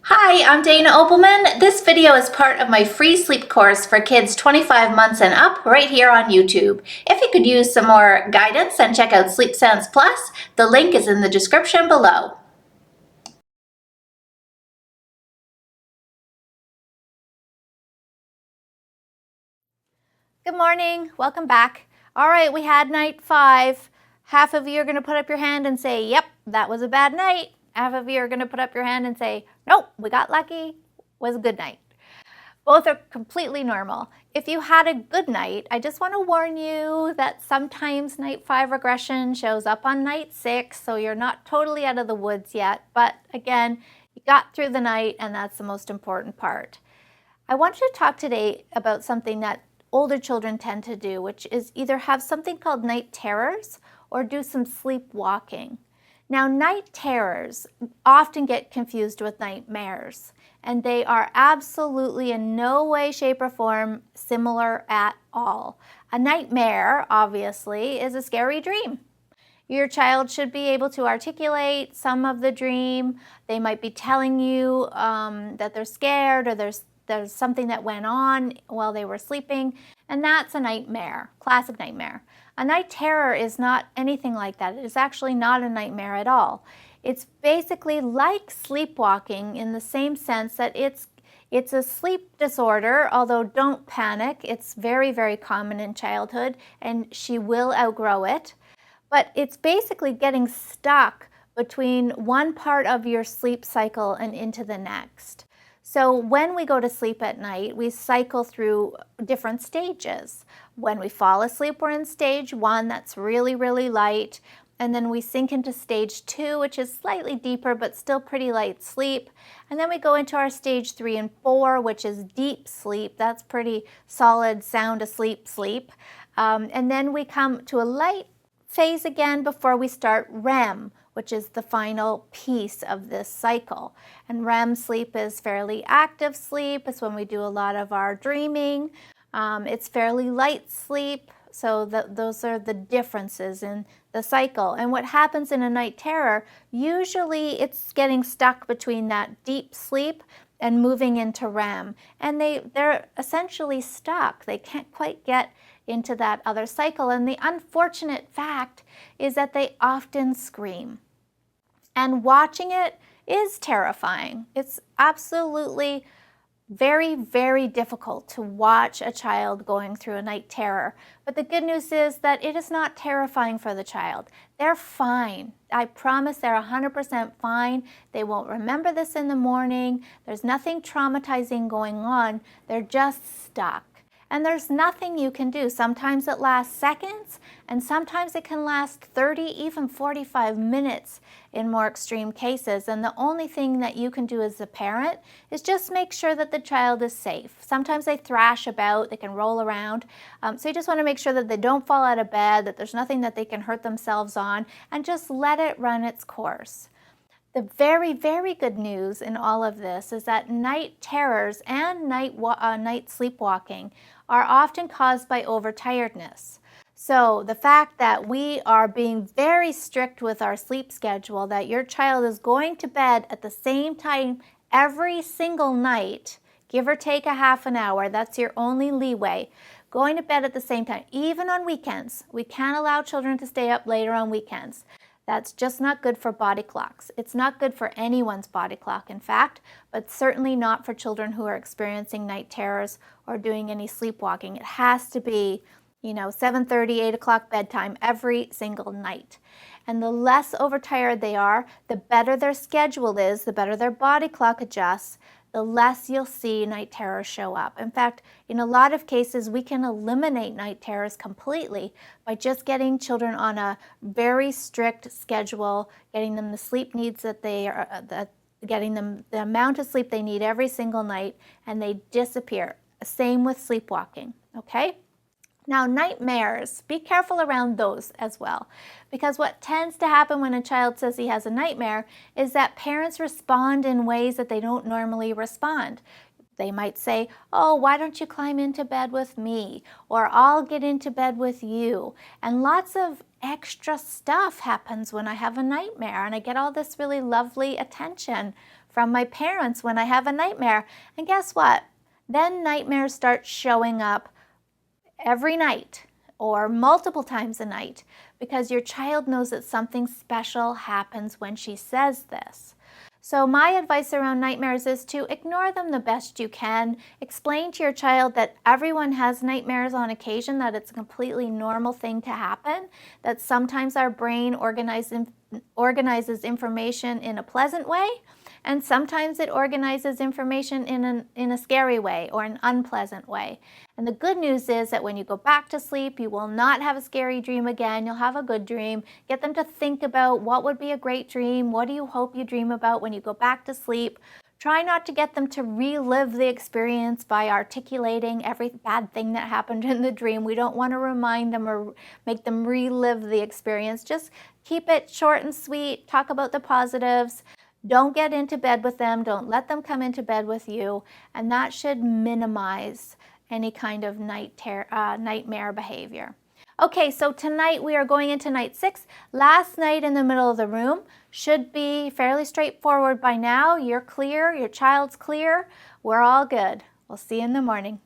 Hi, I'm Dana Obleman. This video is part of my free sleep course for kids 25 months and up right here on YouTube. If you could use some more guidance and check out Sleep Sounds Plus, the link is in the description below. Good morning, welcome back. All right, we had night 5. Half of you are going to put up your hand and say, yep, that was a bad night. Half of you are going to put up your hand and say, nope, we got lucky, was a good night. Both are completely normal. If you had a good night, I just want to warn you that sometimes night 5 regression shows up on night 6, so you're not totally out of the woods yet. But again, you got through the night, and that's the most important part. I want you to talk today about something that older children tend to do, which is either have something called night terrors or do some sleepwalking. Now, night terrors often get confused with nightmares, and they are absolutely in no way, shape, or form similar at all. A nightmare, obviously, is a scary dream. Your child should be able to articulate some of the dream. They might be telling you that they're scared or there's something that went on while they were sleeping, and that's a nightmare, classic nightmare. A night terror is not anything like that. It is actually not a nightmare at all. It's basically like sleepwalking in the same sense that it's a sleep disorder, although don't panic. It's very, very common in childhood, and she will outgrow it. But it's basically getting stuck between one part of your sleep cycle and into the next. So when we go to sleep at night, we cycle through different stages. When we fall asleep, we're in stage 1, that's really, really light. And then we sink into stage 2, which is slightly deeper, but still pretty light sleep. And then we go into our stage 3 and 4, which is deep sleep. That's pretty solid, sound asleep sleep. And then we come to a light phase again before we start REM, which is the final piece of this cycle. And REM sleep is fairly active sleep. It's when we do a lot of our dreaming. It's fairly light sleep. So those are the differences in the cycle. And what happens in a night terror, usually it's getting stuck between that deep sleep and moving into REM. And they're essentially stuck. They can't quite get into that other cycle. And the unfortunate fact is that they often scream. And watching it is terrifying. It's absolutely very, very difficult to watch a child going through a night terror. But the good news is that it is not terrifying for the child. They're fine. I promise they're 100% fine. They won't remember this in the morning. There's nothing traumatizing going on. They're just stuck. And there's nothing you can do. Sometimes it lasts seconds, and sometimes it can last 30, even 45 minutes in more extreme cases. And the only thing that you can do as a parent is just make sure that the child is safe. Sometimes they thrash about, they can roll around. So you just want to make sure that they don't fall out of bed, that there's nothing that they can hurt themselves on, and just let it run its course. The very, very good news in all of this is that night terrors and night sleepwalking are often caused by overtiredness. So the fact that we are being very strict with our sleep schedule, that your child is going to bed at the same time every single night, give or take a half an hour, that's your only leeway, going to bed at the same time, even on weekends. We can't allow children to stay up later on weekends. That's just not good for body clocks. It's not good for anyone's body clock, in fact, but certainly not for children who are experiencing night terrors or doing any sleepwalking. It has to be, 7:30, 8 o'clock bedtime every single night. And the less overtired they are, the better their schedule is, the better their body clock adjusts, the less you'll see night terrors show up. In fact, in a lot of cases, we can eliminate night terrors completely by just getting children on a very strict schedule, getting them the sleep needs getting them the amount of sleep they need every single night, and they disappear. Same with sleepwalking, okay? Now, nightmares, be careful around those as well, because what tends to happen when a child says he has a nightmare is that parents respond in ways that they don't normally respond. They might say, oh, why don't you climb into bed with me? Or I'll get into bed with you. And lots of extra stuff happens when I have a nightmare and I get all this really lovely attention from my parents when I have a nightmare. And guess what? Then nightmares start showing up every night or multiple times a night because your child knows that something special happens when she says this. So my advice around nightmares is to ignore them the best you can. Explain to your child that everyone has nightmares on occasion, that it's a completely normal thing to happen, that sometimes our brain organizes information in a pleasant way, and sometimes it organizes information in a scary way or an unpleasant way. And the good news is that when you go back to sleep, you will not have a scary dream again. You'll have a good dream. Get them to think about what would be a great dream. What do you hope you dream about when you go back to sleep? Try not to get them to relive the experience by articulating every bad thing that happened in the dream. We don't want to remind them or make them relive the experience. Just keep it short and sweet. Talk about the positives. Don't get into bed with them. Don't let them come into bed with you. And that should minimize any kind of nightmare behavior. Okay, so tonight we are going into night 6. Last night in the middle of the room should be fairly straightforward by now. You're clear, your child's clear. We're all good. We'll see you in the morning.